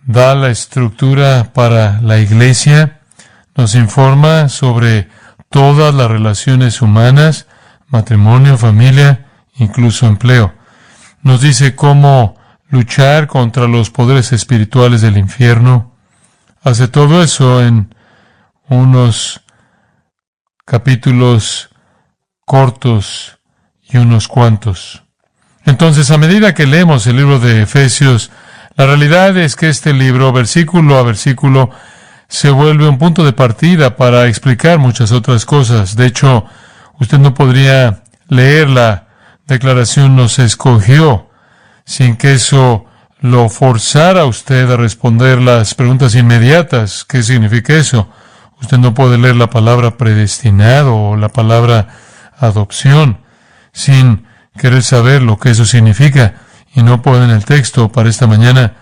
da la estructura para la iglesia, nos informa sobre todas las relaciones humanas, matrimonio, familia, incluso empleo. Nos dice cómo luchar contra los poderes espirituales del infierno. Hace todo eso en unos capítulos cortos y unos cuantos. Entonces, a medida que leemos el libro de Efesios, la realidad es que este libro, versículo a versículo, se vuelve un punto de partida para explicar muchas otras cosas. De hecho, usted no podría leer la declaración "nos escogió" sin que eso lo forzara a usted a responder las preguntas inmediatas. ¿Qué significa eso? Usted no puede leer la palabra predestinado o la palabra adopción sin querer saber lo que eso significa. Y no puede en el texto para esta mañana,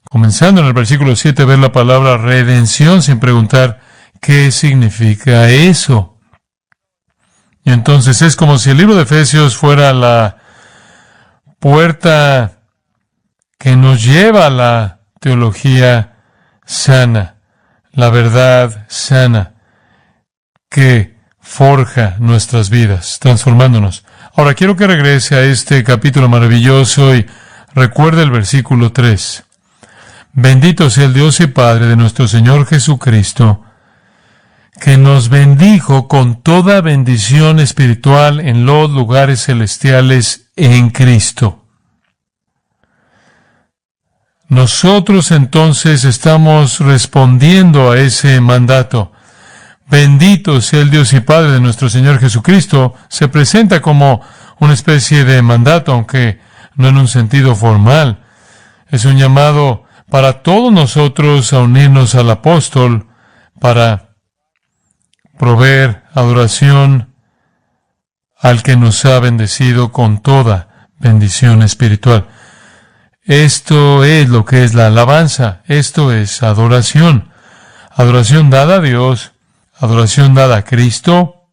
comenzando en el versículo 7, ver la palabra redención sin preguntar qué significa eso. Y entonces es como si el libro de Efesios fuera la puerta que nos lleva a la teología sana, la verdad sana, que forja nuestras vidas, transformándonos. Ahora quiero que regrese a este capítulo maravilloso y recuerde el versículo 3. Bendito sea el Dios y Padre de nuestro Señor Jesucristo, que nos bendijo con toda bendición espiritual en los lugares celestiales en Cristo. Nosotros entonces estamos respondiendo a ese mandato. Bendito sea el Dios y Padre de nuestro Señor Jesucristo. Se presenta como una especie de mandato, aunque no en un sentido formal. Es un llamado para todos nosotros a unirnos al apóstol para proveer adoración al que nos ha bendecido con toda bendición espiritual. Esto es lo que es la alabanza. Esto es adoración. Adoración dada a Dios. Adoración dada a Cristo.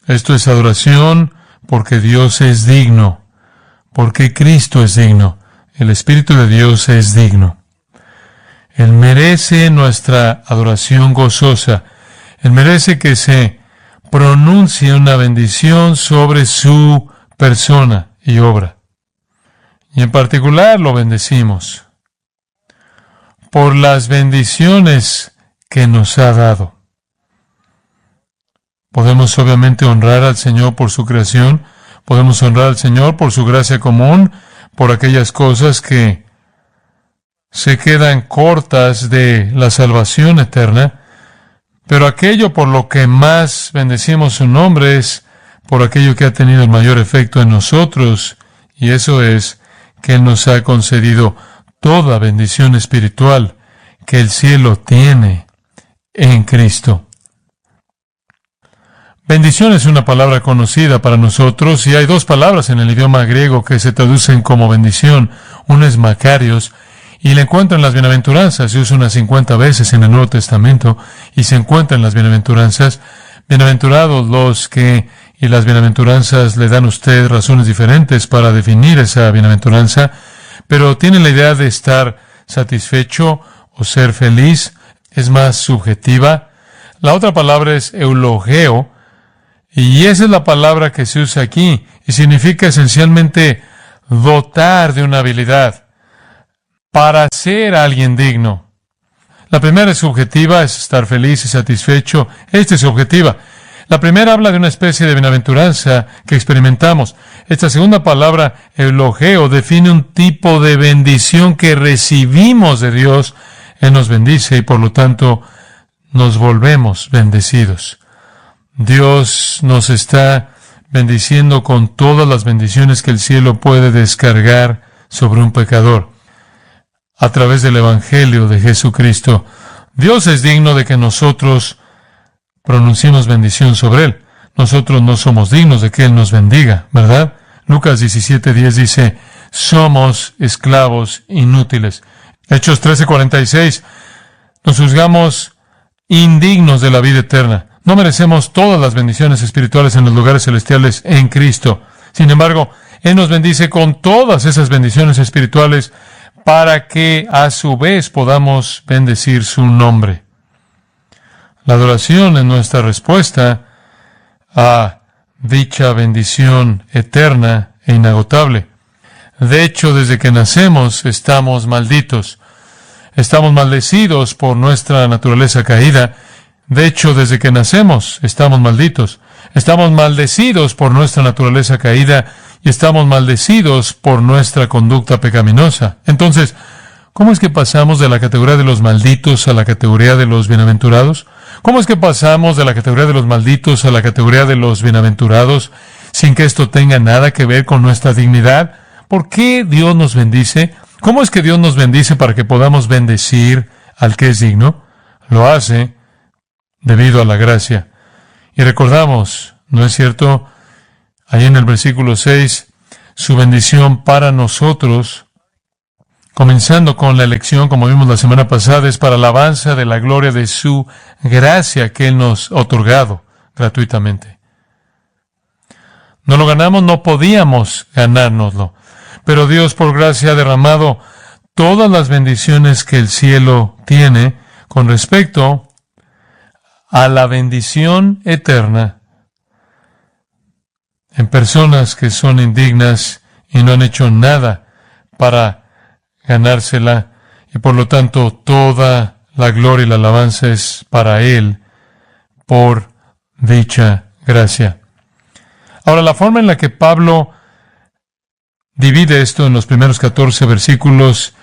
Esto es adoración porque Dios es digno, porque Cristo es digno, el Espíritu de Dios es digno. Él merece nuestra adoración gozosa. Él merece que se pronuncie una bendición sobre su persona y obra. Y en particular lo bendecimos por las bendiciones que nos ha dado. Podemos obviamente honrar al Señor por su creación, podemos honrar al Señor por su gracia común, por aquellas cosas que se quedan cortas de la salvación eterna, pero aquello por lo que más bendecimos su nombre es por aquello que ha tenido el mayor efecto en nosotros, y eso es que Él nos ha concedido toda bendición espiritual que el cielo tiene en Cristo. Bendición es una palabra conocida para nosotros y hay dos palabras en el idioma griego que se traducen como bendición. Una es Makarios y la encuentra en las bienaventuranzas. Se usa unas 50 veces en el Nuevo Testamento y se encuentra en las bienaventuranzas. Bienaventurados los que, y las bienaventuranzas le dan a usted razones diferentes para definir esa bienaventuranza, pero tiene la idea de estar satisfecho o ser feliz, es más subjetiva. La otra palabra es eulogeo, y esa es la palabra que se usa aquí, y significa esencialmente dotar de una habilidad para ser alguien digno. La primera es subjetiva, es estar feliz y satisfecho. Esta es subjetiva. La primera habla de una especie de bienaventuranza que experimentamos. Esta segunda palabra, eulogeo, define un tipo de bendición que recibimos de Dios. Él nos bendice y por lo tanto nos volvemos bendecidos. Dios nos está bendiciendo con todas las bendiciones que el cielo puede descargar sobre un pecador a través del Evangelio de Jesucristo. Dios es digno de que nosotros pronunciemos bendición sobre Él. Nosotros no somos dignos de que Él nos bendiga, ¿verdad? Lucas 17:10 dice, somos esclavos inútiles. Hechos 13:46, nos juzgamos indignos de la vida eterna. No merecemos todas las bendiciones espirituales en los lugares celestiales en Cristo. Sin embargo, Él nos bendice con todas esas bendiciones espirituales para que a su vez podamos bendecir su nombre. La adoración es nuestra respuesta a dicha bendición eterna e inagotable. De hecho, desde que nacemos estamos malditos. Estamos maldecidos por nuestra naturaleza caída. De hecho, desde que nacemos estamos malditos. Estamos maldecidos por nuestra naturaleza caída y estamos maldecidos por nuestra conducta pecaminosa. Entonces, ¿cómo es que pasamos de la categoría de los malditos a la categoría de los bienaventurados? ¿Cómo es que pasamos de la categoría de los malditos a la categoría de los bienaventurados sin que esto tenga nada que ver con nuestra dignidad? ¿Por qué Dios nos bendice? ¿Cómo es que Dios nos bendice para que podamos bendecir al que es digno? Lo hace debido a la gracia. Y recordamos, ¿no es cierto? Ahí en el versículo 6, su bendición para nosotros, comenzando con la elección, como vimos la semana pasada, es para alabanza de la gloria de su gracia que Él nos ha otorgado gratuitamente. No lo ganamos, no podíamos ganárnoslo. Pero Dios por gracia ha derramado todas las bendiciones que el cielo tiene con respecto a la bendición eterna en personas que son indignas y no han hecho nada para ganársela, y por lo tanto toda la gloria y la alabanza es para Él por dicha gracia. Ahora, la forma en la que Pablo divide esto en los primeros 14 versículos,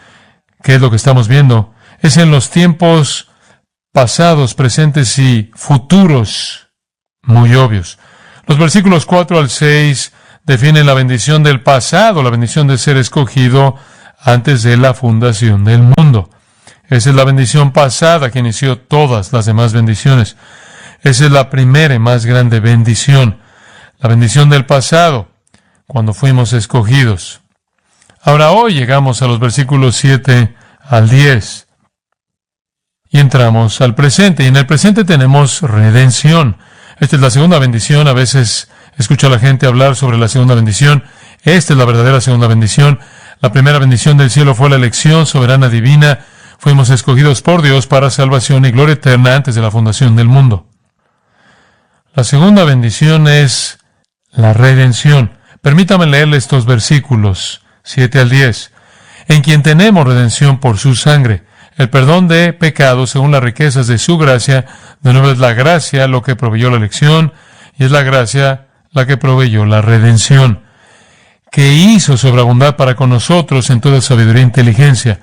que es lo que estamos viendo, es en los tiempos pasados, presentes y futuros muy obvios. Los versículos 4 al 6 definen la bendición del pasado, la bendición de ser escogido antes de la fundación del mundo. Esa es la bendición pasada que inició todas las demás bendiciones. Esa es la primera y más grande bendición, la bendición del pasado, cuando fuimos escogidos. Ahora hoy llegamos a los versículos 7 al 10 y entramos al presente. Y en el presente tenemos redención. Esta es la segunda bendición. A veces escucho a la gente hablar sobre la segunda bendición. Esta es la verdadera segunda bendición. La primera bendición del cielo fue la elección soberana divina. Fuimos escogidos por Dios para salvación y gloria eterna antes de la fundación del mundo. La segunda bendición es la redención. Permítame leerle estos versículos 7 al 10. En quien tenemos redención por su sangre, el perdón de pecados según las riquezas de su gracia. De nuevo es la gracia lo que proveyó la elección, y es la gracia la que proveyó la redención, que hizo sobreabundar para con nosotros en toda sabiduría e inteligencia,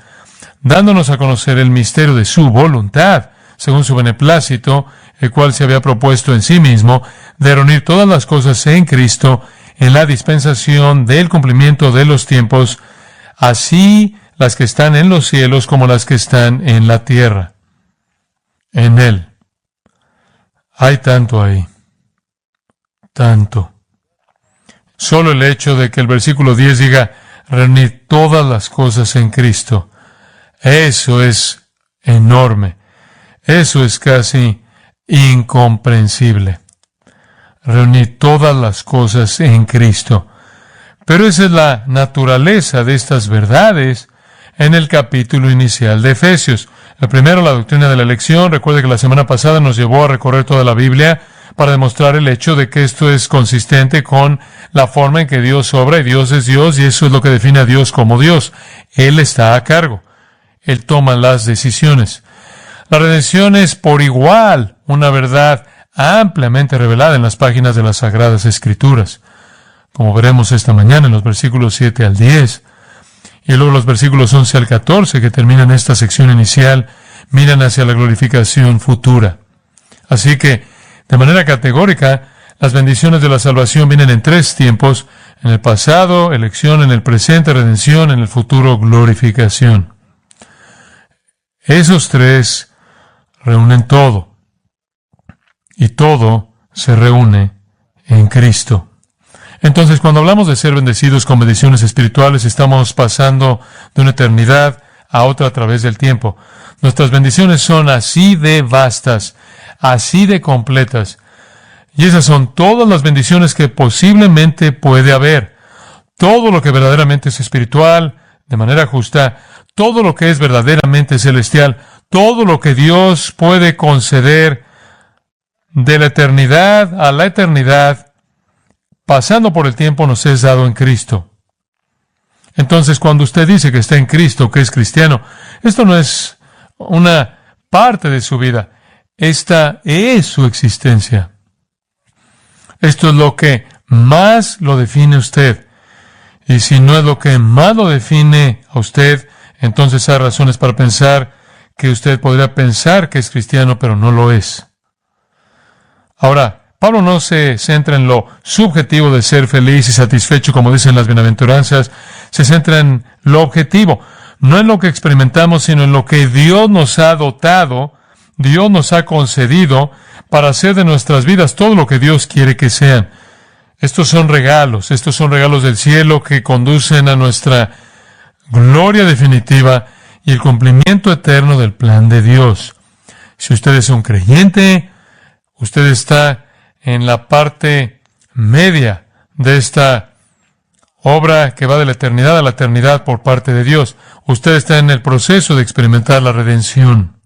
dándonos a conocer el misterio de su voluntad, según su beneplácito, el cual se había propuesto en sí mismo, de reunir todas las cosas en Cristo, en la dispensación del cumplimiento de los tiempos, así las que están en los cielos como las que están en la tierra. En Él. Hay tanto ahí. Tanto. Solo el hecho de que el versículo 10 diga, reunir todas las cosas en Cristo. Eso es enorme. Eso es casi incomprensible. Reunir todas las cosas en Cristo. Pero esa es la naturaleza de estas verdades en el capítulo inicial de Efesios. El primero, la doctrina de la elección. Recuerde que la semana pasada nos llevó a recorrer toda la Biblia para demostrar el hecho de que esto es consistente con la forma en que Dios obra, y Dios es Dios, y eso es lo que define a Dios como Dios. Él está a cargo. Él toma las decisiones. La redención es por igual una verdad ampliamente revelada en las páginas de las Sagradas Escrituras, como veremos esta mañana en los versículos 7 al 10, y luego los versículos 11 al 14, que terminan esta sección inicial, miran hacia la glorificación futura. Así que, de manera categórica, las bendiciones de la salvación vienen en tres tiempos: en el pasado, elección; en el presente, redención; en el futuro, glorificación. Esos tres reúnen todo. Y todo se reúne en Cristo. Entonces, cuando hablamos de ser bendecidos con bendiciones espirituales, estamos pasando de una eternidad a otra a través del tiempo. Nuestras bendiciones son así de vastas, así de completas. Y esas son todas las bendiciones que posiblemente puede haber. Todo lo que verdaderamente es espiritual, de manera justa, todo lo que es verdaderamente celestial, todo lo que Dios puede conceder de la eternidad a la eternidad, pasando por el tiempo, nos es dado en Cristo. Entonces, cuando usted dice que está en Cristo, que es cristiano, esto no es una parte de su vida. Esta es su existencia. Esto es lo que más lo define usted. Y si no es lo que más lo define a usted, entonces hay razones para pensar que usted podría pensar que es cristiano, pero no lo es. Ahora, Pablo no se centra en lo subjetivo de ser feliz y satisfecho, como dicen las bienaventuranzas. Se centra en lo objetivo, no en lo que experimentamos, sino en lo que Dios nos ha dotado, Dios nos ha concedido para hacer de nuestras vidas todo lo que Dios quiere que sean. Estos son regalos del cielo que conducen a nuestra gloria definitiva y el cumplimiento eterno del plan de Dios. Si usted es un creyente, usted está en la parte media de esta obra que va de la eternidad a la eternidad por parte de Dios. Usted está en el proceso de experimentar la redención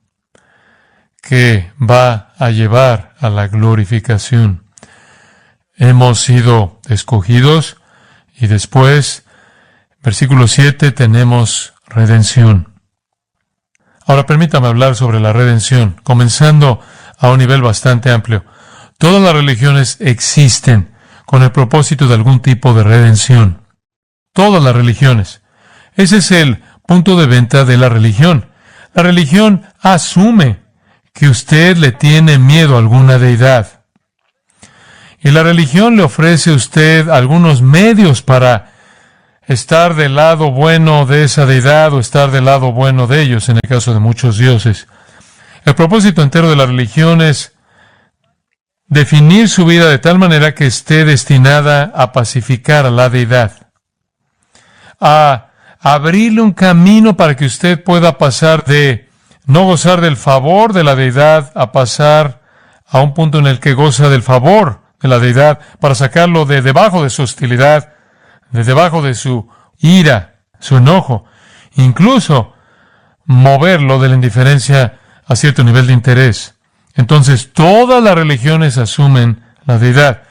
que va a llevar a la glorificación. Hemos sido escogidos y después, versículo 7, tenemos redención. Ahora permítame hablar sobre la redención, comenzando a un nivel bastante amplio. Todas las religiones existen con el propósito de algún tipo de redención. Todas las religiones. Ese es el punto de venta de la religión. La religión asume que usted le tiene miedo a alguna deidad. Y la religión le ofrece a usted algunos medios para estar del lado bueno de esa deidad o estar del lado bueno de ellos, en el caso de muchos dioses. El propósito entero de la religión es definir su vida de tal manera que esté destinada a pacificar a la deidad, a abrirle un camino para que usted pueda pasar de no gozar del favor de la deidad a pasar a un punto en el que goza del favor de la deidad, para sacarlo de debajo de su hostilidad, de debajo de su ira, su enojo, incluso moverlo de la indiferencia a cierto nivel de interés. Entonces, todas las religiones asumen la deidad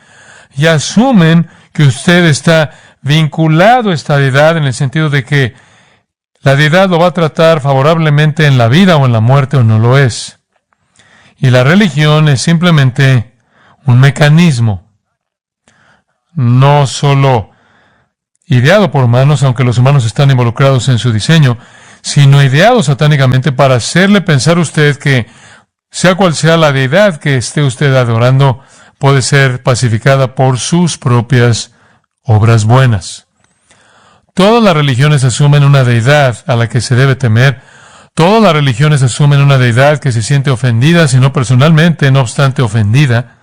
y asumen que usted está vinculado a esta deidad en el sentido de que la deidad lo va a tratar favorablemente en la vida o en la muerte, o no lo es. Y la religión es simplemente un mecanismo, no solo ideado por humanos, aunque los humanos están involucrados en su diseño, sino ideado satánicamente para hacerle pensar a usted que, sea cual sea la deidad que esté usted adorando, puede ser pacificada por sus propias obras buenas. Todas las religiones asumen una deidad a la que se debe temer. Todas las religiones asumen una deidad que se siente ofendida, si no personalmente, no obstante ofendida.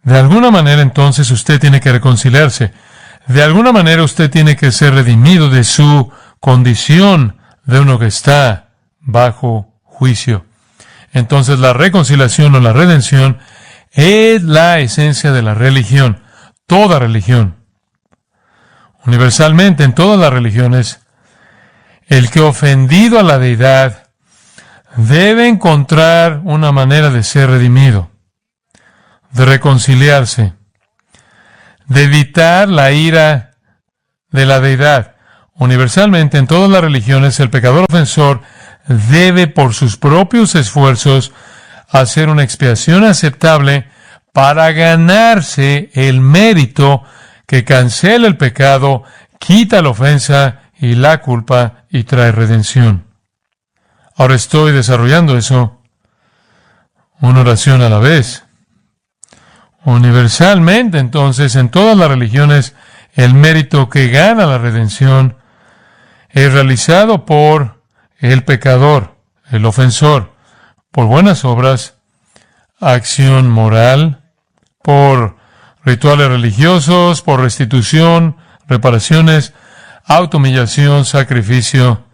De alguna manera, entonces, usted tiene que reconciliarse. De alguna manera, usted tiene que ser redimido de su condición de uno que está bajo juicio. Entonces, la reconciliación o la redención es la esencia de la religión. Toda religión. Universalmente, en todas las religiones, el que ofendido a la deidad debe encontrar una manera de ser redimido, de reconciliarse, de evitar la ira de la deidad. Universalmente, en todas las religiones, el pecador ofensor debe, por sus propios esfuerzos, hacer una expiación aceptable para ganarse el mérito que cancela el pecado, quita la ofensa y la culpa y trae redención. Ahora estoy desarrollando eso, una oración a la vez. Universalmente, entonces, en todas las religiones, el mérito que gana la redención es realizado por el pecador, el ofensor, por buenas obras, acción moral, por rituales religiosos, por restitución, reparaciones, autohumillación, sacrificio,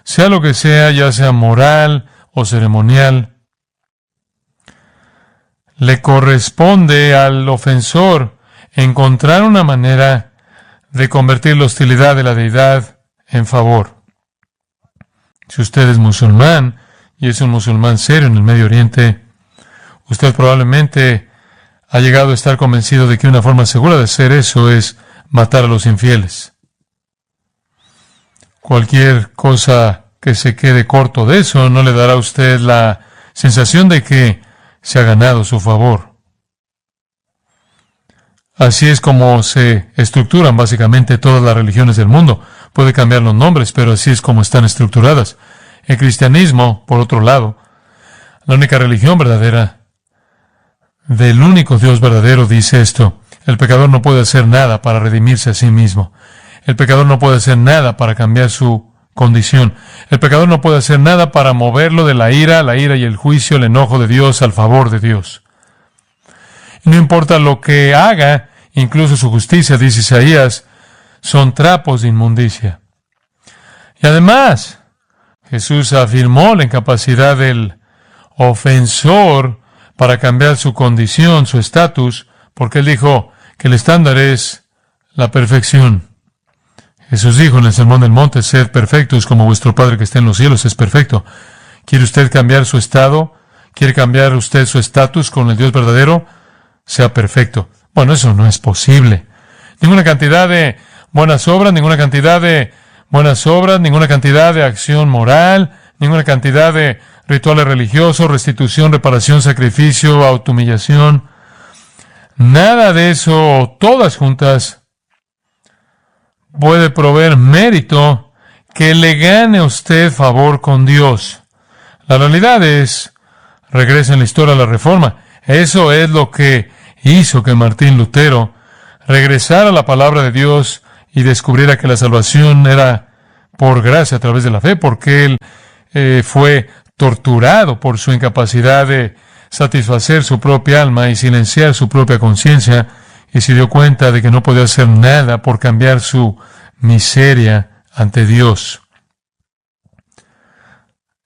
sea lo que sea, ya sea moral o ceremonial. Le corresponde al ofensor encontrar una manera de convertir la hostilidad de la deidad en favor. Si usted es musulmán, y es un musulmán serio en el Medio Oriente, usted probablemente ha llegado a estar convencido de que una forma segura de hacer eso es matar a los infieles. Cualquier cosa que se quede corto de eso no le dará a usted la sensación de que se ha ganado su favor. Así es como se estructuran básicamente todas las religiones del mundo. Puede cambiar los nombres, pero así es como están estructuradas. El cristianismo, por otro lado, la única religión verdadera del único Dios verdadero, dice esto: el pecador no puede hacer nada para redimirse a sí mismo. El pecador no puede hacer nada para cambiar su condición. El pecador no puede hacer nada para moverlo de la ira y el juicio, el enojo de Dios al favor de Dios. Y no importa lo que haga, incluso su justicia, dice Isaías, son trapos de inmundicia. Y además, Jesús afirmó la incapacidad del ofensor para cambiar su condición, su estatus, porque Él dijo que el estándar es la perfección. Jesús dijo en el Sermón del Monte: sed perfectos como vuestro Padre que está en los cielos es perfecto. ¿Quiere usted cambiar su estado? ¿Quiere cambiar usted su estatus con el Dios verdadero? Sea perfecto. Bueno, eso no es posible. Ninguna cantidad de buenas obras, ninguna cantidad de acción moral, ninguna cantidad de rituales religiosos, restitución, reparación, sacrificio, autohumillación. Nada de eso, todas juntas, puede proveer mérito que le gane a usted favor con Dios. La realidad es, regresa en la historia a la Reforma. Eso es lo que hizo que Martín Lutero regresara a la palabra de Dios y descubriera que la salvación era por gracia a través de la fe, porque él fue torturado por su incapacidad de satisfacer su propia alma y silenciar su propia conciencia, y se dio cuenta de que no podía hacer nada por cambiar su miseria ante Dios.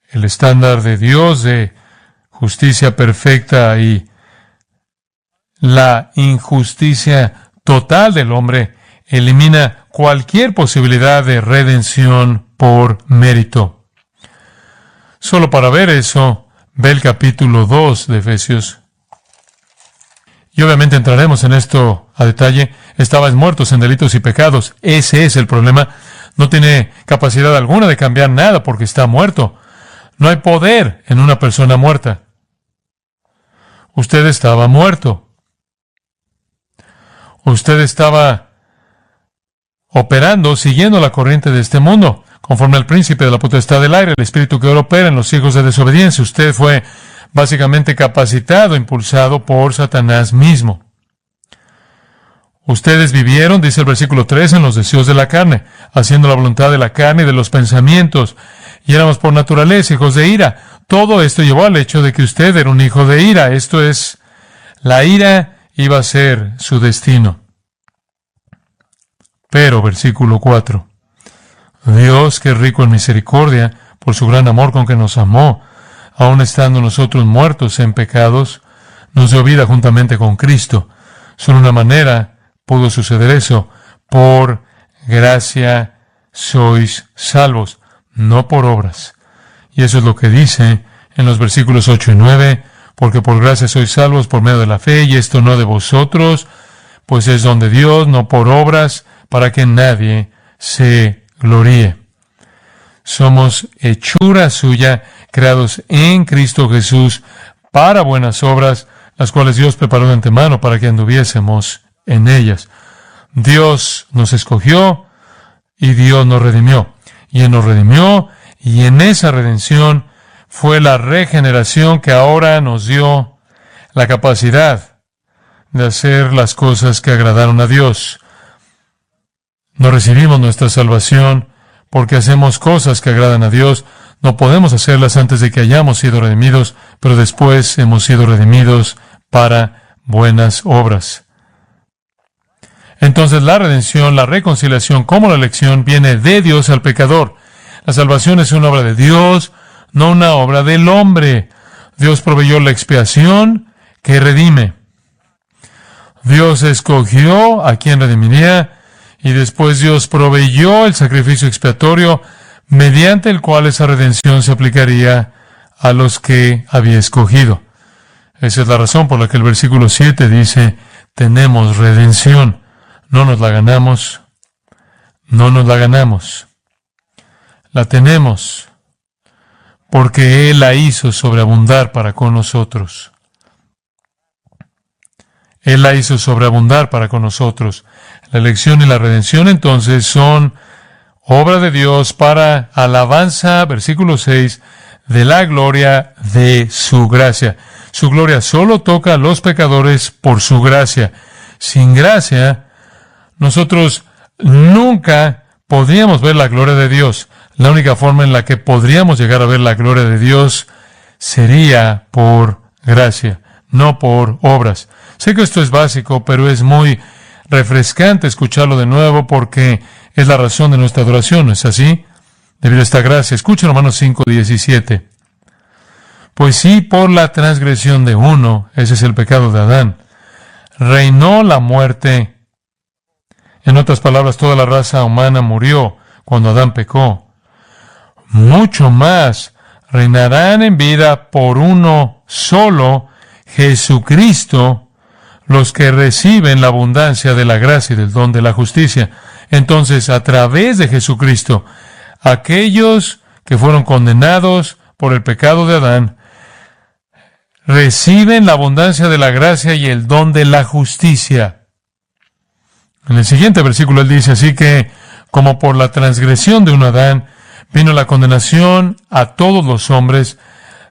El estándar de Dios de justicia perfecta y la injusticia total del hombre elimina cualquier posibilidad de redención por mérito. Solo para ver eso, ve el capítulo 2 de Efesios. Y obviamente entraremos en esto a detalle. Estabais muertos en delitos y pecados. Ese es el problema. No tiene capacidad alguna de cambiar nada porque está muerto. No hay poder en una persona muerta. Usted estaba muerto. Usted estaba operando, siguiendo la corriente de este mundo, conforme al príncipe de la potestad del aire, el espíritu que ahora opera en los hijos de desobediencia. Usted fue básicamente capacitado, impulsado por Satanás mismo. Ustedes vivieron, dice el versículo 3, en los deseos de la carne, haciendo la voluntad de la carne y de los pensamientos, y éramos por naturaleza hijos de ira. Todo esto llevó al hecho de que usted era un hijo de ira. Esto es, la ira iba a ser su destino. Pero, versículo 4, Dios, que es rico en misericordia, por su gran amor con que nos amó, aun estando nosotros muertos en pecados, nos dio vida juntamente con Cristo. Solo una manera pudo suceder eso: por gracia sois salvos, no por obras. Y eso es lo que dice en los versículos 8 y 9, porque por gracia sois salvos por medio de la fe, y esto no de vosotros, pues es don de Dios, no por obras, para que nadie se gloríe. Somos hechura suya, creados en Cristo Jesús para buenas obras, las cuales Dios preparó de antemano para que anduviésemos en ellas. Dios nos escogió y Dios nos redimió. Y Él nos redimió, y en esa redención fue la regeneración que ahora nos dio la capacidad de hacer las cosas que agradaron a Dios. No recibimos nuestra salvación porque hacemos cosas que agradan a Dios. No podemos hacerlas antes de que hayamos sido redimidos, pero después hemos sido redimidos para buenas obras. Entonces la redención, la reconciliación, como la elección, viene de Dios al pecador. La salvación es una obra de Dios, no una obra del hombre. Dios proveyó la expiación que redime. Dios escogió a quien redimiría, y después Dios proveyó el sacrificio expiatorio mediante el cual esa redención se aplicaría a los que había escogido. Esa es la razón por la que el versículo 7 dice, tenemos redención. No nos la ganamos. No nos la ganamos. La tenemos porque Él la hizo sobreabundar para con nosotros. Él la hizo sobreabundar para con nosotros. La elección y la redención entonces son obra de Dios para alabanza, versículo 6, de la gloria de su gracia. Su gloria solo toca a los pecadores por su gracia. Sin gracia, nosotros nunca podríamos ver la gloria de Dios. La única forma en la que podríamos llegar a ver la gloria de Dios sería por gracia, no por obras. Sé que esto es básico, pero es muy refrescante escucharlo de nuevo porque es la razón de nuestra adoración, ¿no es así? Debido a esta gracia. Escuchen Romanos 5:17. Pues sí, por la transgresión de uno, ese es el pecado de Adán, reinó la muerte. En otras palabras, toda la raza humana murió cuando Adán pecó. Mucho más reinarán en vida por uno solo, Jesucristo, los que reciben la abundancia de la gracia y del don de la justicia. Entonces, a través de Jesucristo, aquellos que fueron condenados por el pecado de Adán, reciben la abundancia de la gracia y el don de la justicia. En el siguiente versículo él dice, así que, como por la transgresión de un Adán, vino la condenación a todos los hombres,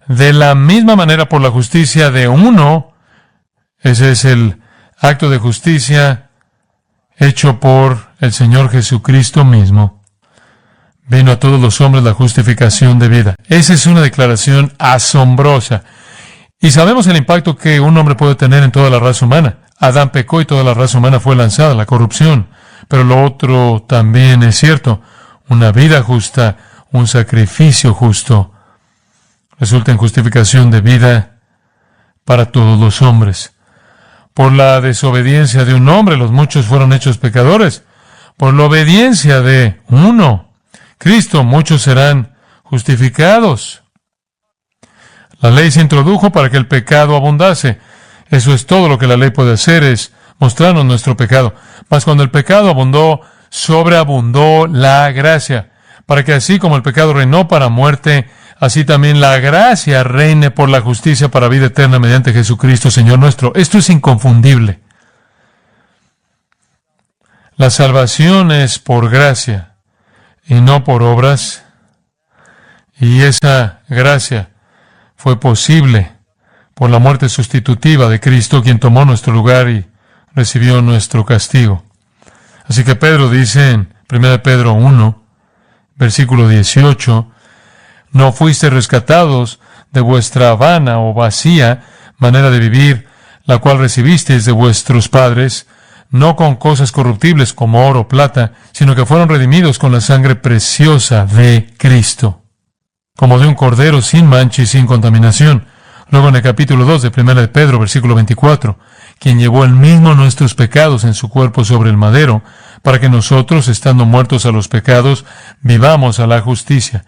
de la misma manera por la justicia de uno, ese es el acto de justicia hecho por el Señor Jesucristo mismo, vino a todos los hombres la justificación de vida. Esa es una declaración asombrosa. Y sabemos el impacto que un hombre puede tener en toda la raza humana. Adán pecó y toda la raza humana fue lanzada a la corrupción. Pero lo otro también es cierto. Una vida justa, un sacrificio justo, resulta en justificación de vida para todos los hombres. Por la desobediencia de un hombre, los muchos fueron hechos pecadores. Por la obediencia de uno, Cristo, muchos serán justificados. La ley se introdujo para que el pecado abundase. Eso es todo lo que la ley puede hacer, es mostrarnos nuestro pecado. Mas cuando el pecado abundó, sobreabundó la gracia, para que así como el pecado reinó para muerte, así también la gracia reine por la justicia para vida eterna mediante Jesucristo, Señor nuestro. Esto es inconfundible. La salvación es por gracia y no por obras. Y esa gracia fue posible por la muerte sustitutiva de Cristo, quien tomó nuestro lugar y recibió nuestro castigo. Así que Pedro dice en 1 Pedro 1, versículo 18, no fuisteis rescatados de vuestra vana o vacía manera de vivir, la cual recibisteis de vuestros padres, no con cosas corruptibles como oro o plata, sino que fueron redimidos con la sangre preciosa de Cristo, como de un cordero sin mancha y sin contaminación. Luego en el capítulo 2 de 1 de Pedro, versículo 24, quien llevó él mismo nuestros pecados en su cuerpo sobre el madero, para que nosotros, estando muertos a los pecados, vivamos a la justicia.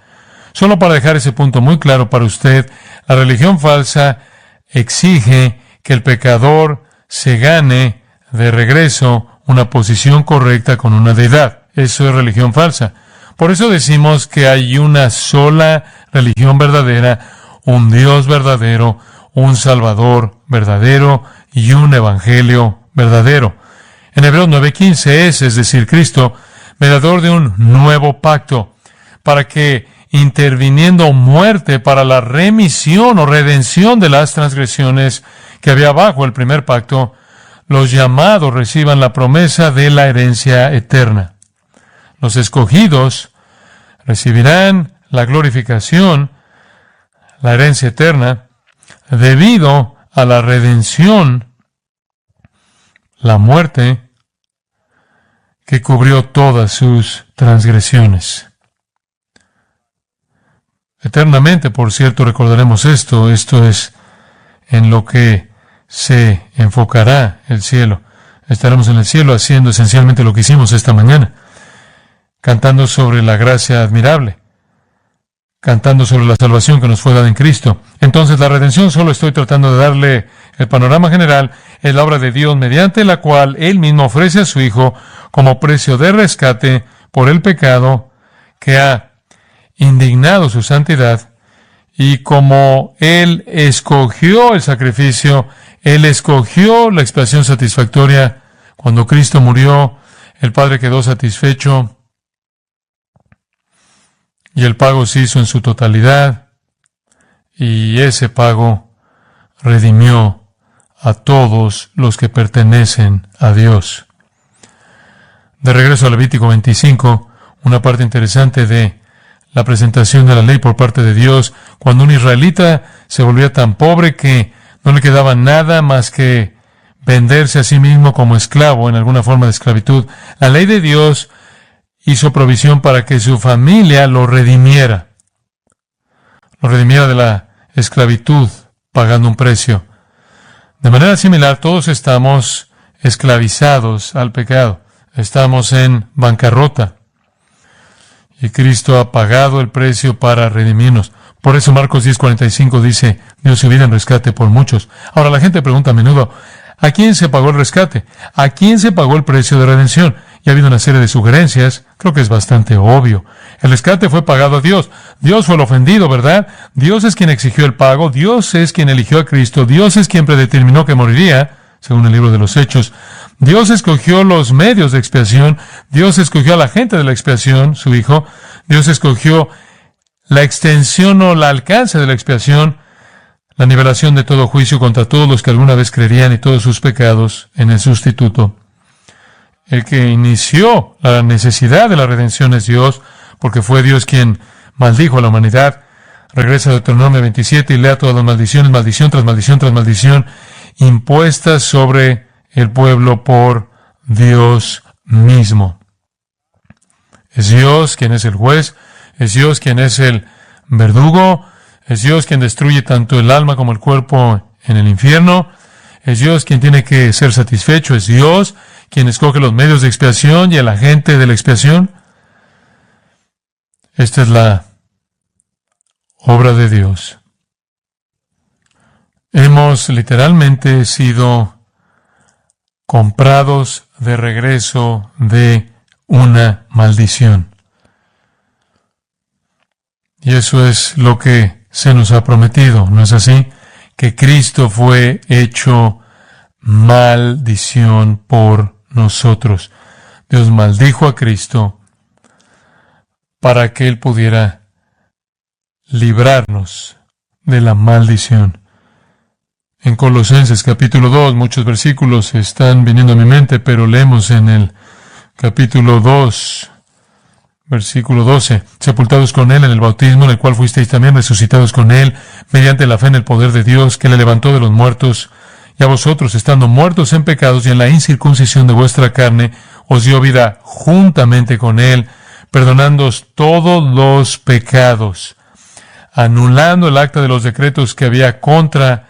Solo para dejar ese punto muy claro para usted, la religión falsa exige que el pecador se gane de regreso una posición correcta con una deidad. Eso es religión falsa. Por eso decimos que hay una sola religión verdadera, un Dios verdadero, un Salvador verdadero y un Evangelio verdadero. En Hebreos 9:15 es decir, Cristo, mediador de un nuevo pacto, para que, interviniendo muerte para la remisión o redención de las transgresiones que había bajo el primer pacto, los llamados reciban la promesa de la herencia eterna. Los escogidos recibirán la glorificación, la herencia eterna, debido a la redención, la muerte, que cubrió todas sus transgresiones. Eternamente, por cierto, recordaremos esto es en lo que se enfocará el cielo. Estaremos en el cielo haciendo esencialmente lo que hicimos esta mañana, cantando sobre la gracia admirable. cantando sobre la salvación que nos fue dada en Cristo. Entonces, la redención, solo estoy tratando de darle el panorama general, es la obra de Dios mediante la cual Él mismo ofrece a su Hijo como precio de rescate por el pecado que ha indignado su santidad, y como Él escogió el sacrificio, Él escogió la expiación satisfactoria. Cuando Cristo murió, el Padre quedó satisfecho y el pago se hizo en su totalidad, y ese pago redimió a todos los que pertenecen a Dios. De regreso a Levítico 25, una parte interesante de la presentación de la ley por parte de Dios, cuando un israelita se volvía tan pobre que no le quedaba nada más que venderse a sí mismo como esclavo en alguna forma de esclavitud. La ley de Dios hizo provisión para que su familia lo redimiera de la esclavitud, pagando un precio. De manera similar, todos estamos esclavizados al pecado. Estamos en bancarrota. Y Cristo ha pagado el precio para redimirnos. Por eso Marcos 10:45 dice, Dios su vida en rescate por muchos. Ahora la gente pregunta a menudo, ¿a quién se pagó el rescate? ¿A quién se pagó el precio de redención? Y ha habido una serie de sugerencias. Creo que es bastante obvio. El rescate fue pagado a Dios. Dios fue el ofendido, ¿verdad? Dios es quien exigió el pago. Dios es quien eligió a Cristo. Dios es quien predeterminó que moriría, según el libro de los Hechos. Dios escogió los medios de expiación. Dios escogió a la gente de la expiación, su Hijo. Dios escogió la extensión o el alcance de la expiación, la nivelación de todo juicio contra todos los que alguna vez creerían y todos sus pecados en el sustituto. El que inició la necesidad de la redención es Dios, porque fue Dios quien maldijo a la humanidad. Regresa a Deuteronomio 27 y lea todas las maldiciones, maldición tras maldición tras maldición, impuestas sobre el pueblo por Dios mismo. Es Dios quien es el juez, es Dios quien es el verdugo, es Dios quien destruye tanto el alma como el cuerpo en el infierno, es Dios quien tiene que ser satisfecho, es Dios quien escoge los medios de expiación y el agente de la expiación. Esta es la obra de Dios. Hemos literalmente sido comprados de regreso de una maldición. Y eso es lo que se nos ha prometido, ¿no es así? Que Cristo fue hecho maldición por nosotros. Dios maldijo a Cristo para que Él pudiera librarnos de la maldición. En Colosenses capítulo 2, muchos versículos están viniendo a mi mente, pero leemos en el capítulo 2, versículo 12. Sepultados con Él en el bautismo, en el cual fuisteis también resucitados con Él, mediante la fe en el poder de Dios, que le levantó de los muertos, y a vosotros, estando muertos en pecados y en la incircuncisión de vuestra carne, os dio vida juntamente con Él, perdonándoos todos los pecados, anulando el acta de los decretos que había contra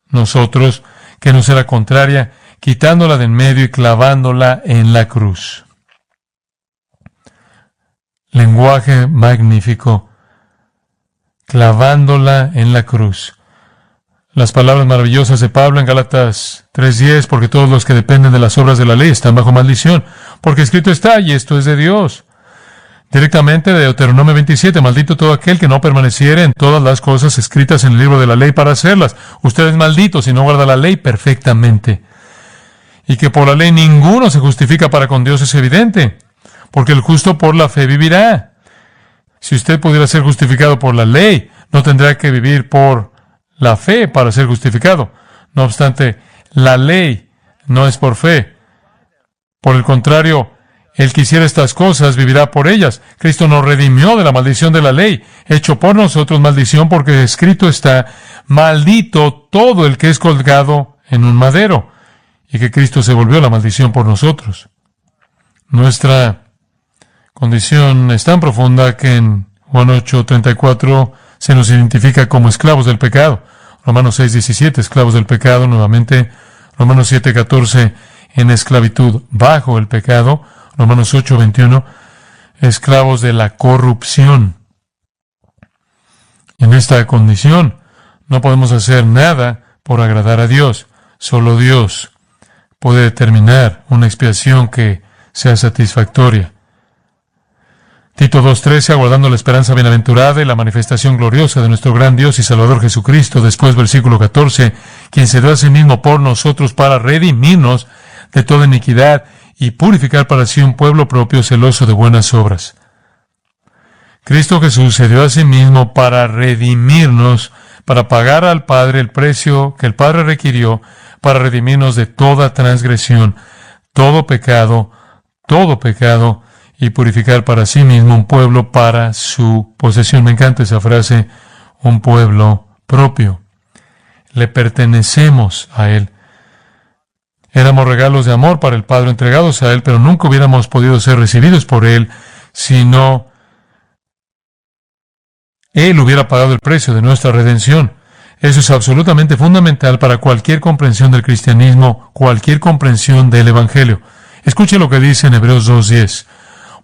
nosotros, que nos era contraria, quitándola de en medio y clavándola en la cruz. Lenguaje magnífico. Clavándola en la cruz. Las palabras maravillosas de Pablo en Gálatas 3:10, porque todos los que dependen de las obras de la ley están bajo maldición, porque escrito está, y esto es de Dios. Directamente de Deuteronomio 27, maldito todo aquel que no permaneciere en todas las cosas escritas en el libro de la ley para hacerlas. Usted es maldito si no guarda la ley perfectamente. Y que por la ley ninguno se justifica para con Dios es evidente, porque el justo por la fe vivirá. Si usted pudiera ser justificado por la ley, no tendrá que vivir por la fe para ser justificado. No obstante, la ley no es por fe. Por el contrario, el que hiciera estas cosas vivirá por ellas. Cristo nos redimió de la maldición de la ley, hecho por nosotros maldición, porque escrito está, maldito todo el que es colgado en un madero, y que Cristo se volvió la maldición por nosotros. Nuestra condición es tan profunda que en Juan 8:34 se nos identifica como esclavos del pecado. Romanos 6:17, esclavos del pecado, nuevamente. Romanos 7:14, en esclavitud bajo el pecado. Romanos 8:21, esclavos de la corrupción. En esta condición, no podemos hacer nada por agradar a Dios. Solo Dios puede determinar una expiación que sea satisfactoria. Tito 2:13, aguardando la esperanza bienaventurada y la manifestación gloriosa de nuestro gran Dios y Salvador Jesucristo. Después, versículo 14, quien se dio a sí mismo por nosotros para redimirnos de toda iniquidad y purificar para sí un pueblo propio celoso de buenas obras. Cristo Jesús se dio a sí mismo para redimirnos, para pagar al Padre el precio que el Padre requirió, para redimirnos de toda transgresión, todo pecado, y purificar para sí mismo un pueblo para su posesión. Me encanta esa frase, un pueblo propio. Le pertenecemos a Él. Éramos regalos de amor para el Padre entregados a Él, pero nunca hubiéramos podido ser recibidos por Él si no Él hubiera pagado el precio de nuestra redención. Eso es absolutamente fundamental para cualquier comprensión del cristianismo, cualquier comprensión del Evangelio. Escuche lo que dice en Hebreos 2:10.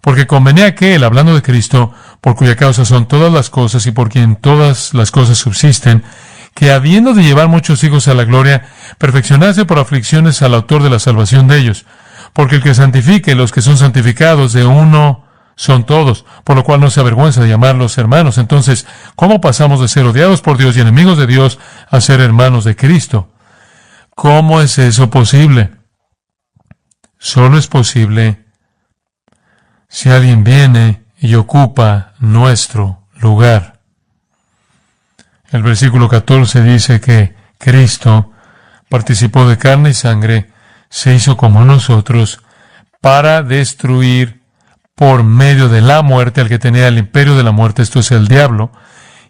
Porque convenía que Él, hablando de Cristo, por cuya causa son todas las cosas y por quien todas las cosas subsisten, que habiendo de llevar muchos hijos a la gloria, perfeccionase por aflicciones al autor de la salvación de ellos. Porque el que santifique, los que son santificados, de uno son todos, por lo cual no se avergüenza de llamarlos hermanos. Entonces, ¿cómo pasamos de ser odiados por Dios y enemigos de Dios a ser hermanos de Cristo? ¿Cómo es eso posible? Solo es posible si alguien viene y ocupa nuestro lugar. El versículo 14 dice que Cristo participó de carne y sangre, se hizo como nosotros, para destruir por medio de la muerte al que tenía el imperio de la muerte, esto es el diablo,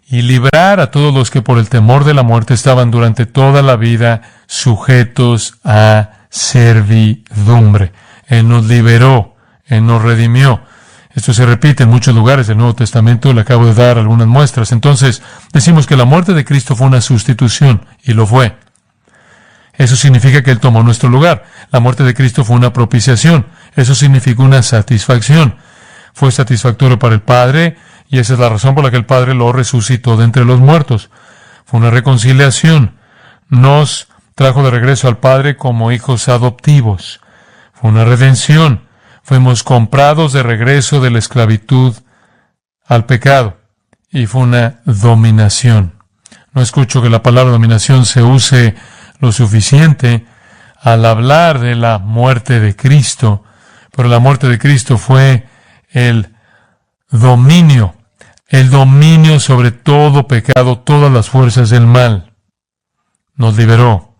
y librar a todos los que por el temor de la muerte estaban durante toda la vida sujetos a servidumbre. Él nos liberó, Él nos redimió. Esto se repite en muchos lugares del Nuevo Testamento, le acabo de dar algunas muestras. Entonces, decimos que la muerte de Cristo fue una sustitución, y lo fue. Eso significa que Él tomó nuestro lugar. La muerte de Cristo fue una propiciación. Eso significa una satisfacción. Fue satisfactorio para el Padre, y esa es la razón por la que el Padre lo resucitó de entre los muertos. Fue una reconciliación. Nos trajo de regreso al Padre como hijos adoptivos. Fue una redención. Fuimos comprados de regreso de la esclavitud al pecado. Y fue una dominación. No escucho que la palabra dominación se use lo suficiente al hablar de la muerte de Cristo, pero la muerte de Cristo fue el dominio sobre todo pecado, todas las fuerzas del mal. Nos liberó.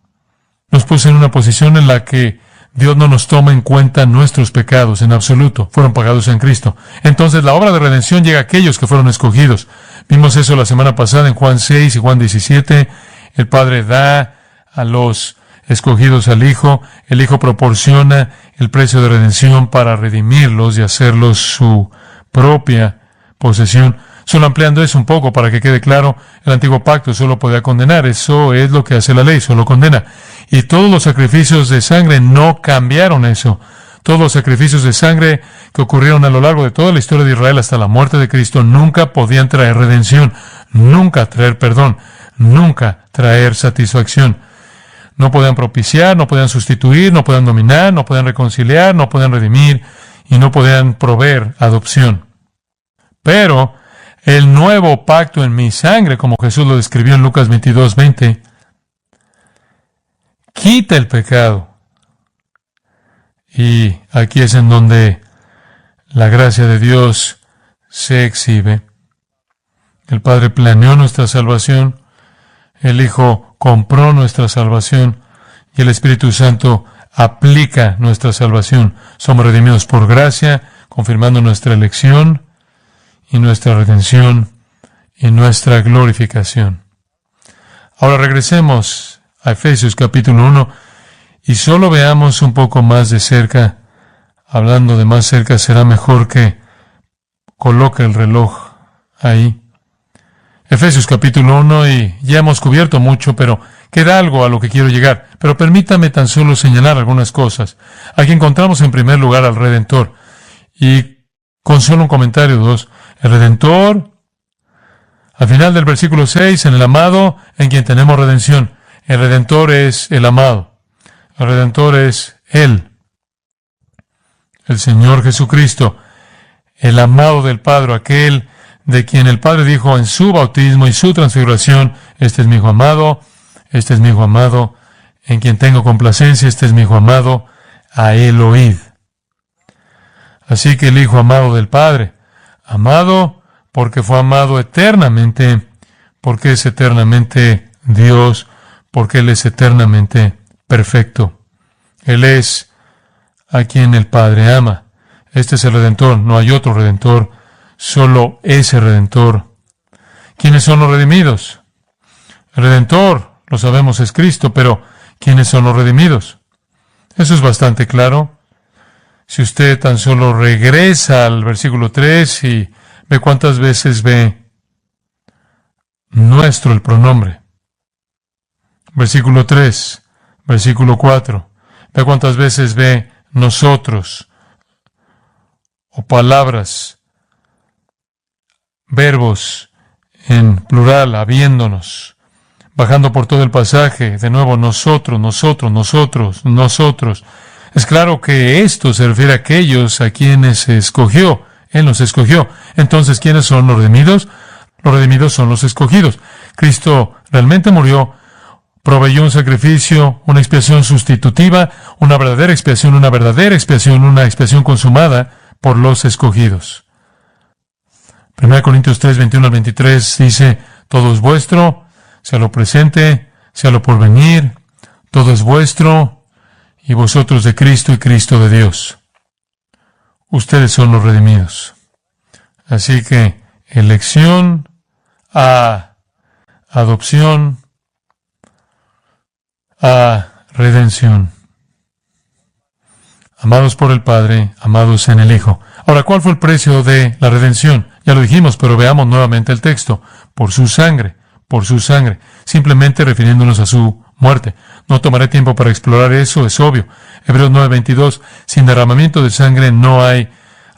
Nos puso en una posición en la que Dios no nos toma en cuenta nuestros pecados en absoluto. Fueron pagados en Cristo. Entonces la obra de redención llega a aquellos que fueron escogidos. Vimos eso la semana pasada en Juan 6 y Juan 17. El Padre da a los escogidos al Hijo. El Hijo proporciona el precio de redención para redimirlos y hacerlos su propia posesión. Solo ampliando eso un poco para que quede claro, el antiguo pacto solo podía condenar. Eso es lo que hace la ley, solo condena. Y todos los sacrificios de sangre no cambiaron eso. Todos los sacrificios de sangre que ocurrieron a lo largo de toda la historia de Israel hasta la muerte de Cristo nunca podían traer redención, nunca traer perdón, nunca traer satisfacción. No podían propiciar, no podían sustituir, no podían dominar, no podían reconciliar, no podían redimir y no podían proveer adopción. Pero el nuevo pacto en mi sangre, como Jesús lo describió en Lucas 22:20, quita el pecado. Y aquí es en donde la gracia de Dios se exhibe. El Padre planeó nuestra salvación, el Hijo compró nuestra salvación y el Espíritu Santo aplica nuestra salvación. Somos redimidos por gracia, confirmando nuestra elección y nuestra redención y nuestra glorificación. Ahora regresemos a Efesios capítulo 1 y solo veamos un poco más de cerca. Hablando de más cerca, será mejor que coloque el reloj ahí. Efesios capítulo 1, y ya hemos cubierto mucho, pero queda algo a lo que quiero llegar. Pero permítame tan solo señalar algunas cosas. Aquí encontramos en primer lugar al Redentor. Y con solo un comentario, 2, el Redentor Al final del versículo 6, en el amado, en quien tenemos redención. El Redentor es el amado. El Redentor es Él, el Señor Jesucristo, el amado del Padre, aquel de quien el Padre dijo en su bautismo y su transfiguración, este es mi Hijo amado, este es mi Hijo amado, en quien tengo complacencia, este es mi Hijo amado, a Él oíd. Así que el Hijo amado del Padre, amado porque fue amado eternamente, porque es eternamente Dios, porque Él es eternamente perfecto. Él es a quien el Padre ama. Este es el Redentor, no hay otro Redentor, solo ese Redentor. ¿Quiénes son los redimidos? El Redentor, lo sabemos, es Cristo, pero ¿quiénes son los redimidos? Eso es bastante claro. Si usted tan solo regresa al versículo 3 y ve cuántas veces ve nuestro el pronombre. Versículo 3, versículo 4. Ve cuántas veces ve nosotros, o palabras, verbos en plural, habiéndonos, bajando por todo el pasaje, de nuevo, nosotros, nosotros, nosotros, nosotros. Es claro que esto se refiere a aquellos a quienes escogió. Él nos escogió. Entonces, ¿quiénes son los redimidos? Los redimidos son los escogidos. Cristo realmente murió, proveyó un sacrificio, una expiación sustitutiva, una verdadera expiación, una expiación consumada por los escogidos. 1 Corintios 3, 21 al 23 dice, todo es vuestro, sea lo presente, sea lo porvenir, todo es vuestro, y vosotros de Cristo y Cristo de Dios. Ustedes son los redimidos. Así que elección a adopción a redención. Amados por el Padre, amados en el Hijo. Ahora, ¿cuál fue el precio de la redención? Ya lo dijimos, pero veamos nuevamente el texto. Por su sangre, simplemente refiriéndonos a su muerte. No tomaré tiempo para explorar eso, es obvio. Hebreos 9:22, sin derramamiento de sangre no hay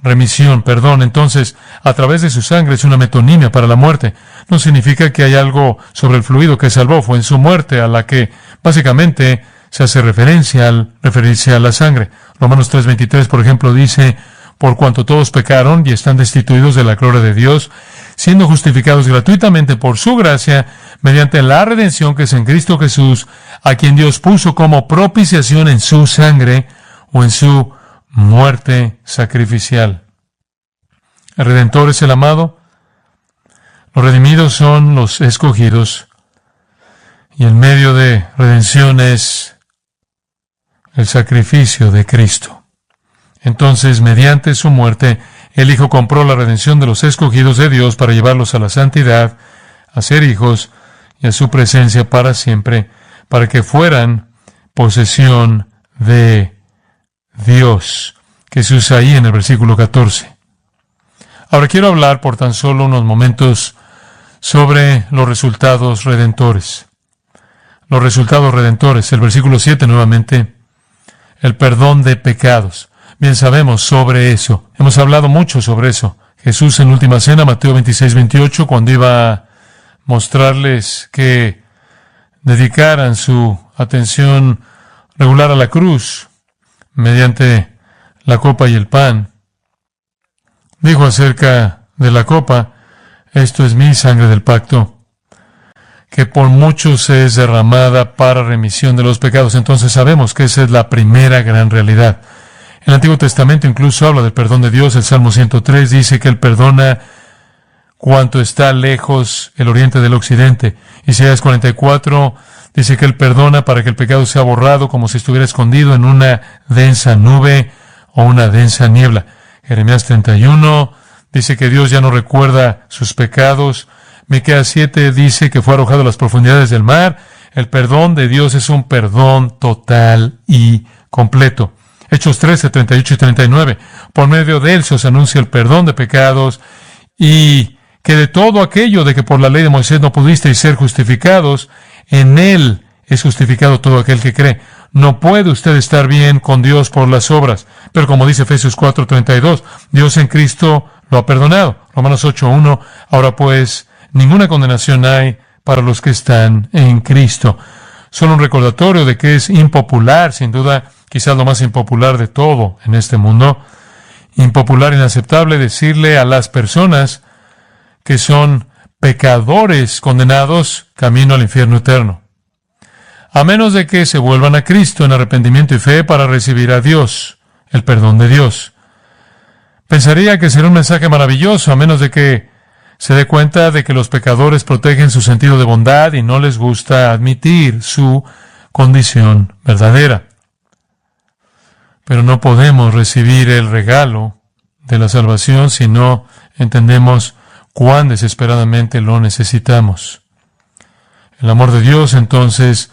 remisión, perdón. Entonces, a través de su sangre es una metonimia para la muerte. No significa que hay algo sobre el fluido que salvó, fue en su muerte a la que básicamente se hace referencia al referirse a la sangre. Romanos 3:23, por ejemplo, dice, por cuanto todos pecaron y están destituidos de la gloria de Dios, siendo justificados gratuitamente por su gracia, mediante la redención que es en Cristo Jesús, a quien Dios puso como propiciación en su sangre o en su muerte sacrificial. El Redentor es el amado, los redimidos son los escogidos, y el medio de redención es el sacrificio de Cristo. Entonces, mediante su muerte, el Hijo compró la redención de los escogidos de Dios para llevarlos a la santidad, a ser hijos y a su presencia para siempre, para que fueran posesión de Dios, que se usa ahí en el versículo 14. Ahora quiero hablar por tan solo unos momentos sobre los resultados redentores. Los resultados redentores, el versículo 7 nuevamente, el perdón de pecados. Bien sabemos sobre eso. Hemos hablado mucho sobre eso. Jesús en la última cena, Mateo 26-28, cuando iba a mostrarles que dedicaran su atención regular a la cruz mediante la copa y el pan, dijo acerca de la copa, esto es mi sangre del pacto, que por muchos es derramada para remisión de los pecados. Entonces sabemos que esa es la primera gran realidad. El Antiguo Testamento incluso habla del perdón de Dios. El Salmo 103 dice que Él perdona cuanto está lejos el oriente del occidente. Isaías 44 dice que Él perdona para que el pecado sea borrado como si estuviera escondido en una densa nube o una densa niebla. Jeremías 31 dice que Dios ya no recuerda sus pecados. Miqueas 7 dice que fue arrojado a las profundidades del mar. El perdón de Dios es un perdón total y completo. Hechos 13, 38 y 39. Por medio de Él se os anuncia el perdón de pecados y que de todo aquello de que por la ley de Moisés no pudisteis ser justificados, en Él es justificado todo aquel que cree. No puede usted estar bien con Dios por las obras, pero como dice Efesios 4:32, Dios en Cristo lo ha perdonado. Romanos 8:1, ahora pues ninguna condenación hay para los que están en Cristo. Solo un recordatorio de que es impopular, sin duda, quizás lo más impopular de todo en este mundo, impopular, inaceptable decirle a las personas que son pecadores condenados camino al infierno eterno, a menos de que se vuelvan a Cristo en arrepentimiento y fe para recibir a Dios, el perdón de Dios. Pensaría que será un mensaje maravilloso, a menos de que se dé cuenta de que los pecadores protegen su sentido de bondad y no les gusta admitir su condición verdadera. Pero no podemos recibir el regalo de la salvación si no entendemos cuán desesperadamente lo necesitamos. El amor de Dios, entonces,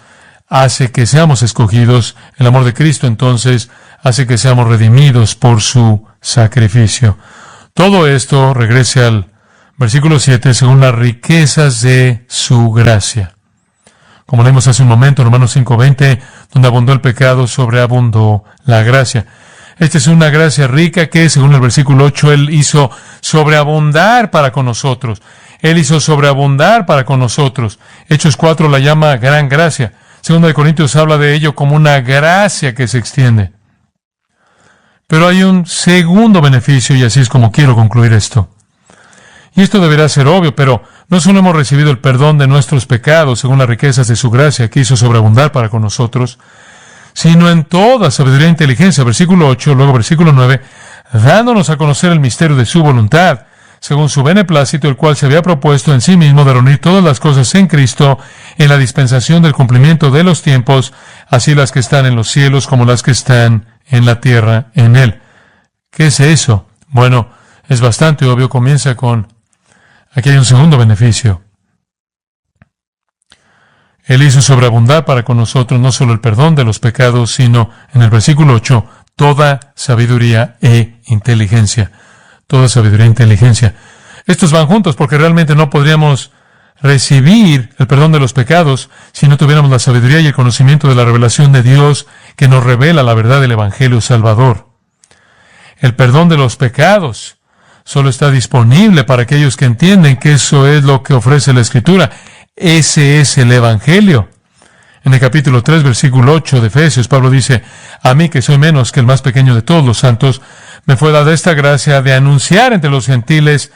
hace que seamos escogidos. El amor de Cristo, entonces, hace que seamos redimidos por su sacrificio. Todo esto, regrese al versículo 7, según las riquezas de su gracia. Como leímos hace un momento, en Romanos 5:20, donde abundó el pecado, sobreabundó la gracia. Esta es una gracia rica que, según el versículo 8, Él hizo sobreabundar para con nosotros. Él hizo sobreabundar para con nosotros. Hechos 4 la llama gran gracia. Segunda de Corintios habla de ello como una gracia que se extiende. Pero hay un segundo beneficio, y así es como quiero concluir esto. Y esto deberá ser obvio, pero no solo hemos recibido el perdón de nuestros pecados, según las riquezas de su gracia, que hizo sobreabundar para con nosotros, sino en toda sabiduría e inteligencia, versículo 8, luego versículo 9, dándonos a conocer el misterio de su voluntad, según su beneplácito, el cual se había propuesto en sí mismo de reunir todas las cosas en Cristo, en la dispensación del cumplimiento de los tiempos, así las que están en los cielos como las que están en la tierra en Él. ¿Qué es eso? Bueno, es bastante obvio. Comienza con, aquí hay un segundo beneficio. Él hizo sobreabundar para con nosotros no solo el perdón de los pecados, sino, en el versículo 8, toda sabiduría e inteligencia. Toda sabiduría e inteligencia. Estos van juntos porque realmente no podríamos recibir el perdón de los pecados si no tuviéramos la sabiduría y el conocimiento de la revelación de Dios que nos revela la verdad del Evangelio Salvador. El perdón de los pecados solo está disponible para aquellos que entienden que eso es lo que ofrece la Escritura. Ese es el Evangelio. En el capítulo 3, versículo 8 de Efesios, Pablo dice, a mí que soy menos que el más pequeño de todos los santos, me fue dada esta gracia de anunciar entre los gentiles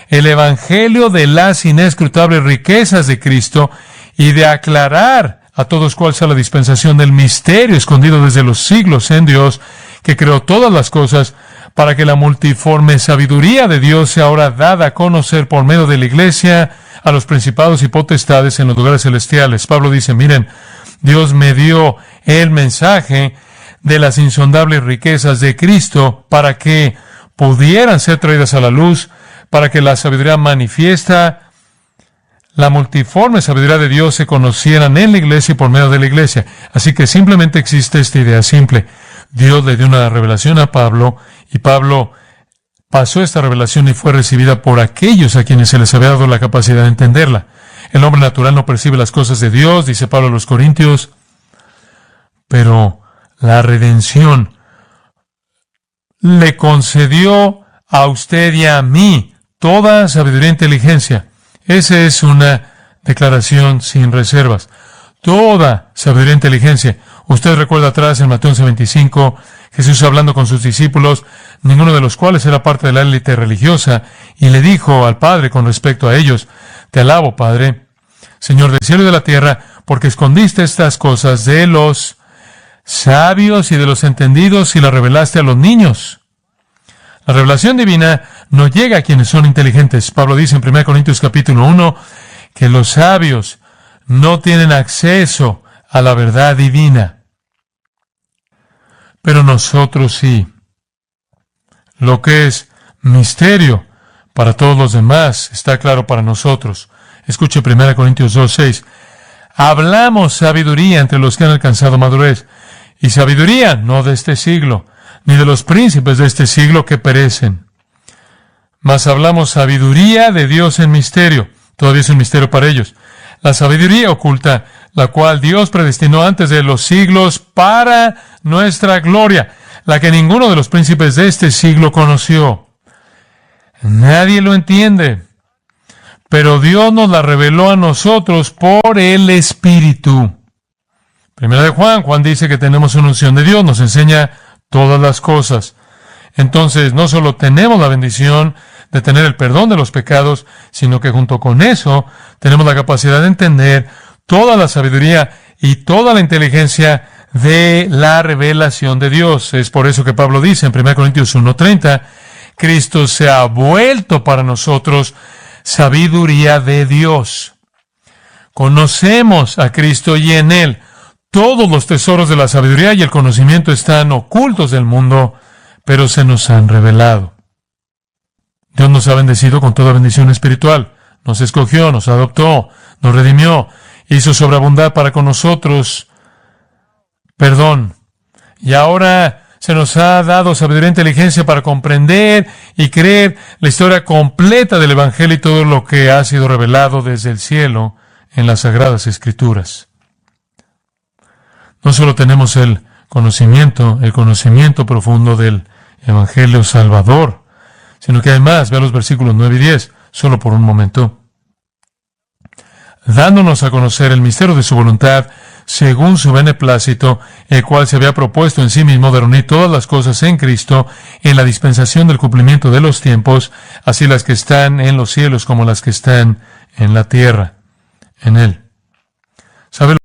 el Evangelio de las inescrutables riquezas de Cristo y de aclarar a todos cuál sea la dispensación del misterio escondido desde los siglos en Dios, que creó todas las cosas, para que la multiforme sabiduría de Dios sea ahora dada a conocer por medio de la Iglesia a los principados y potestades en los lugares celestiales. Pablo dice, miren, Dios me dio el mensaje de las insondables riquezas de Cristo para que pudieran ser traídas a la luz, para que la sabiduría manifiesta, la multiforme sabiduría de Dios se conocieran en la Iglesia y por medio de la Iglesia. Así que simplemente existe esta idea simple. Dios le dio una revelación a Pablo y Pablo pasó esta revelación y fue recibida por aquellos a quienes se les había dado la capacidad de entenderla. El hombre natural no percibe las cosas de Dios, dice Pablo a los Corintios, pero la redención le concedió a usted y a mí toda sabiduría e inteligencia. Esa es una declaración sin reservas. Toda sabiduría e inteligencia. Usted recuerda atrás en Mateo 11:25, Jesús hablando con sus discípulos, ninguno de los cuales era parte de la élite religiosa, y le dijo al Padre con respecto a ellos, te alabo, Padre, Señor del cielo y de la tierra, porque escondiste estas cosas de los sabios y de los entendidos y las revelaste a los niños. La revelación divina no llega a quienes son inteligentes. Pablo dice en 1 Corintios capítulo 1 que los sabios no tienen acceso a la verdad divina. Pero nosotros sí. Lo que es misterio para todos los demás está claro para nosotros. Escuche 1 Corintios 2:6. Hablamos sabiduría entre los que han alcanzado madurez, y sabiduría no de este siglo, ni de los príncipes de este siglo que perecen. Mas hablamos sabiduría de Dios en misterio. Todavía es un misterio para ellos. La sabiduría oculta, la cual Dios predestinó antes de los siglos para nuestra gloria, la que ninguno de los príncipes de este siglo conoció. Nadie lo entiende. pero Dios nos la reveló a nosotros por el Espíritu. Primera de Juan dice que tenemos una unción de Dios, nos enseña todas las cosas. Entonces, no solo tenemos la bendición de tener el perdón de los pecados, sino que junto con eso tenemos la capacidad de entender toda la sabiduría y toda la inteligencia de la revelación de Dios. Es por eso que Pablo dice en 1 Corintios 1:30, Cristo se ha vuelto para nosotros sabiduría de Dios. Conocemos a Cristo y en Él todos los tesoros de la sabiduría y el conocimiento están ocultos del mundo, pero se nos han revelado. Dios nos ha bendecido con toda bendición espiritual. Nos escogió, nos adoptó, nos redimió, hizo sobreabundar para con nosotros perdón. Y ahora se nos ha dado sabiduría e inteligencia para comprender y creer la historia completa del Evangelio y todo lo que ha sido revelado desde el cielo en las Sagradas Escrituras. No solo tenemos el conocimiento profundo del Evangelio Salvador, sino que además, vea los versículos 9 y 10, solo por un momento, dándonos a conocer el misterio de su voluntad, según su beneplácito, el cual se había propuesto en sí mismo de reunir todas las cosas en Cristo, en la dispensación del cumplimiento de los tiempos, así las que están en los cielos como las que están en la tierra, en Él. ¿Sabe?